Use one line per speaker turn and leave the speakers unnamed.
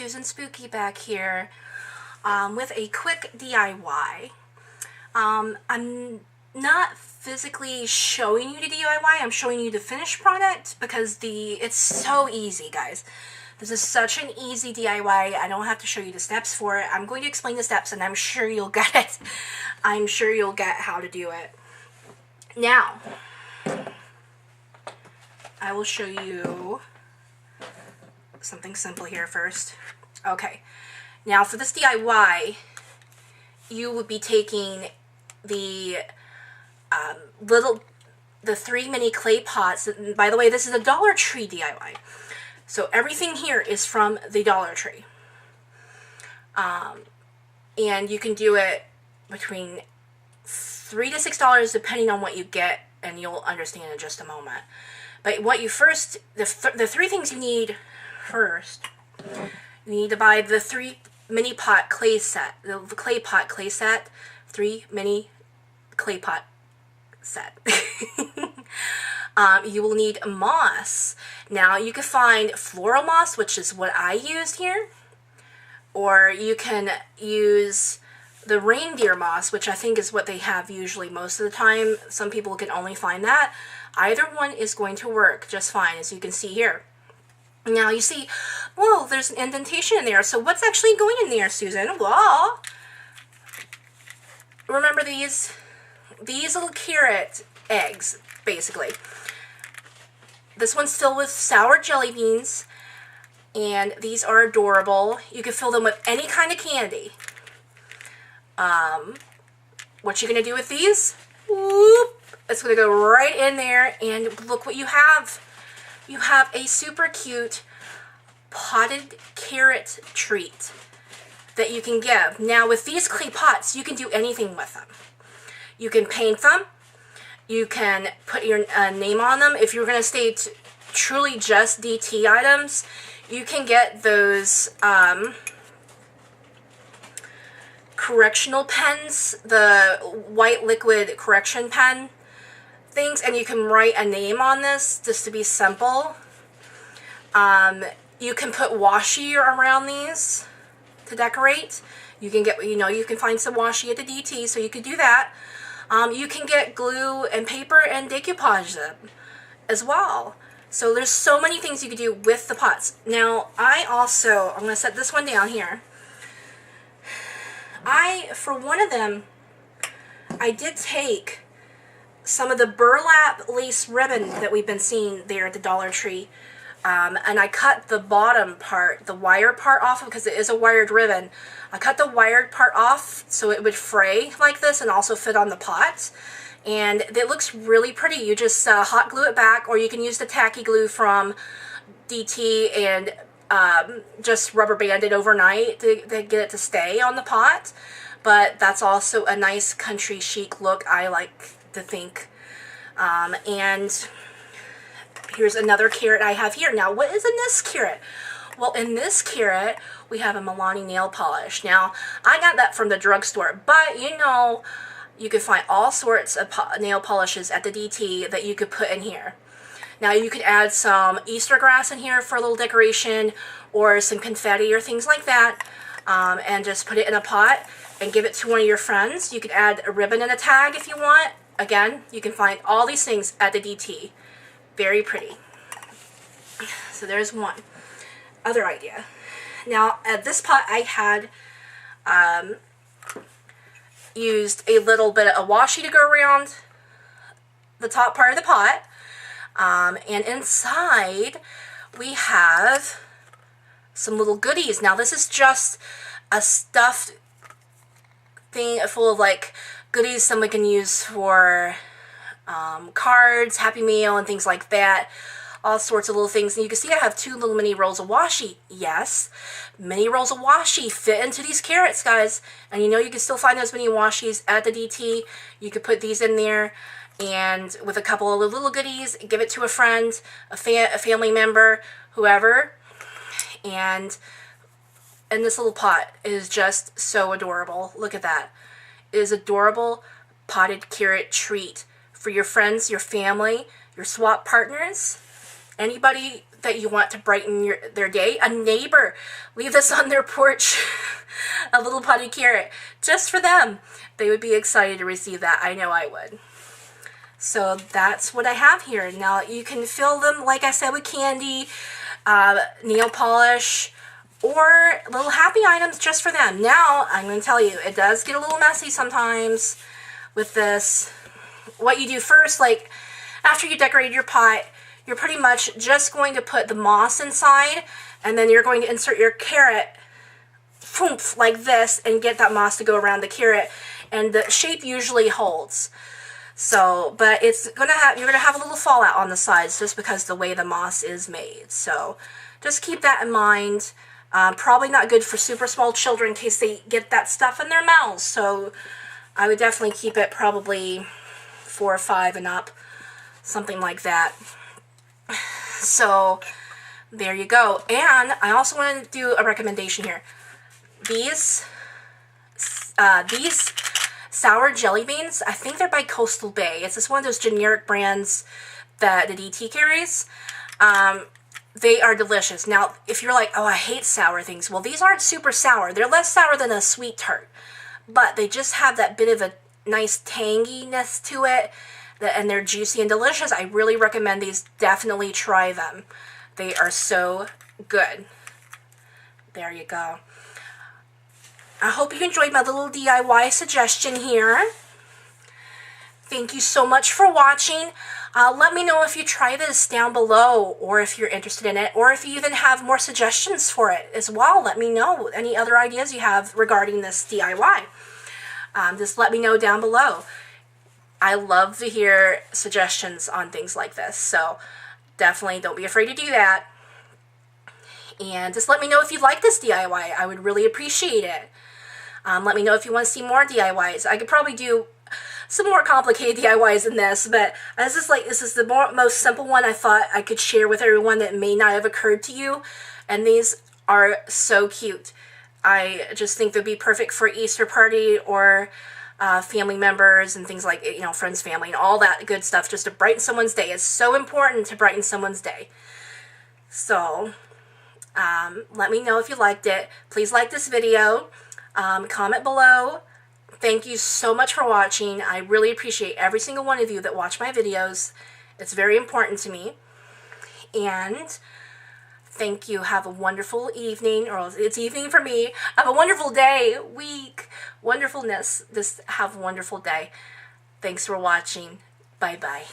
Susan Spooky back here with a quick DIY. I'm not physically showing you the DIY, I'm showing you the finished product because it's so easy, guys. This is such an easy DIY, I don't have to show you the steps for it. I'm going to explain the steps and I'm sure you'll get it. I'm sure you'll get how to do it. Now, I will show you something simple here first. Okay, now for this DIY, you would be taking the the 3 mini clay pots. And by the way, this is a Dollar Tree DIY. So everything here is from the Dollar Tree. And you can do it between $3 to $6 depending on what you get, and you'll understand in just a moment. But what you first, the 3 things you need first, you need to buy the 3 mini pot clay set, the clay pot clay set, 3 mini clay pot set. You will need moss. Now you can find floral moss, which is what I used here, or you can use the reindeer moss, which I think is what they have usually most of the time. Some people can only find that. Either one is going to work just fine, as you can see here. Now you see, whoa, there's an indentation in there. So what's actually going in there, Susan? Well, remember these little carrot eggs, basically. This one's filled with sour jelly beans, and these are adorable. You can fill them with any kind of candy. What you're going to do with these? Whoop, it's going to go right in there, and look what you have. You have a super cute potted carrot treat that you can give. Now with these clay pots, you can do anything with them. You can paint them. You can put your name on them. If you're going to stay truly just DT items, you can get those correctional pens, the white liquid correction pen things, and you can write a name on this just to be simple. You can put washi around these to decorate. You can get, you can find some washi at the DT, so you could do that. You can get glue and paper and decoupage them as well. So there's so many things you could do with the pots. Now, I'm going to set this one down here. For one of them, I did take some of the burlap lace ribbon that we've been seeing there at the Dollar Tree, and I cut the bottom part, the wire part off, because it is a wired ribbon. I cut the wired part off so it would fray like this and also fit on the pot, and it looks really pretty. You just hot glue it back, or you can use the tacky glue from DT and just rubber band it overnight to get it to stay on the pot. But that's also a nice country chic look, I like to think. And here's another carrot I have here. Now, what is in this carrot? Well, in this carrot, we have a Milani nail polish. Now, I got that from the drugstore, but you can find all sorts of nail polishes at the DT that you could put in here. Now, you could add some Easter grass in here for a little decoration, or some confetti or things like that, and just put it in a pot and give it to one of your friends. You could add a ribbon and a tag if you want. Again, you can find all these things at the DT. Very pretty. So there's one other idea. Now, at this pot, I had used a little bit of washi to go around the top part of the pot. And inside, we have some little goodies. Now, this is just a stuffed thing full of, like, goodies someone can use for cards, Happy Meal, and things like that. All sorts of little things. And you can see I have 2 little mini rolls of washi. Yes, mini rolls of washi fit into these carrots, guys. And you can still find those mini washis at the DT. You could put these in there, and with a couple of little goodies, give it to a friend, a family member, whoever. And this little pot is just so adorable. Look at that. It is adorable potted carrot treat for your friends, your family, your swap partners, anybody that you want to brighten their day. A neighbor, leave this on their porch, a little potted carrot, just for them. They would be excited to receive that. I know I would. So that's what I have here. Now you can fill them, like I said, with candy, nail polish, or little happy items just for them. Now, I'm going to tell you, it does get a little messy sometimes with this. What you do first, like after you decorate your pot, you're pretty much just going to put the moss inside, and then you're going to insert your carrot like this and get that moss to go around the carrot, and the shape usually holds. So, but it's gonna have, you're gonna have a little fallout on the sides just because the way the moss is made. So just keep that in mind. Probably not good for super small children in case they get that stuff in their mouths. So I would definitely keep it probably 4 or 5 and up, something like that. So there you go. And I also want to do a recommendation here. These sour jelly beans, I think they're by Coastal Bay. It's just one of those generic brands that the DT carries. They are delicious. Now, if you're like, oh, I hate sour things, well, these aren't super sour. They're less sour than a sweet tart, but they just have that bit of a nice tanginess to it, and they're juicy and delicious. I really recommend these. Definitely try them. They are so good. There you go. I hope you enjoyed my little DIY suggestion here. Thank you so much for watching. Let me know if you try this down below, or if you're interested in it, or if you even have more suggestions for it as well. Let me know any other ideas you have regarding this DIY. Just let me know down below. I love to hear suggestions on things like this, so definitely don't be afraid to do that. And just let me know if you like this DIY. I would really appreciate it. Let me know if you want to see more DIYs. I could probably do some more complicated DIYs than this, but this is the most simple one I thought I could share with everyone that may not have occurred to you. And these are so cute. I just think they'd be perfect for Easter party, or family members and things like, you know, friends, family, and all that good stuff, just to brighten someone's day. It's so important to brighten someone's day. So let me know if you liked it. Please like this video. Comment below. Thank you so much for watching. I really appreciate every single one of you that watch my videos. It's very important to me. And thank you. Have a wonderful evening, or it's evening for me. Have a wonderful day, week, wonderfulness. Just have a wonderful day. Thanks for watching. Bye-bye.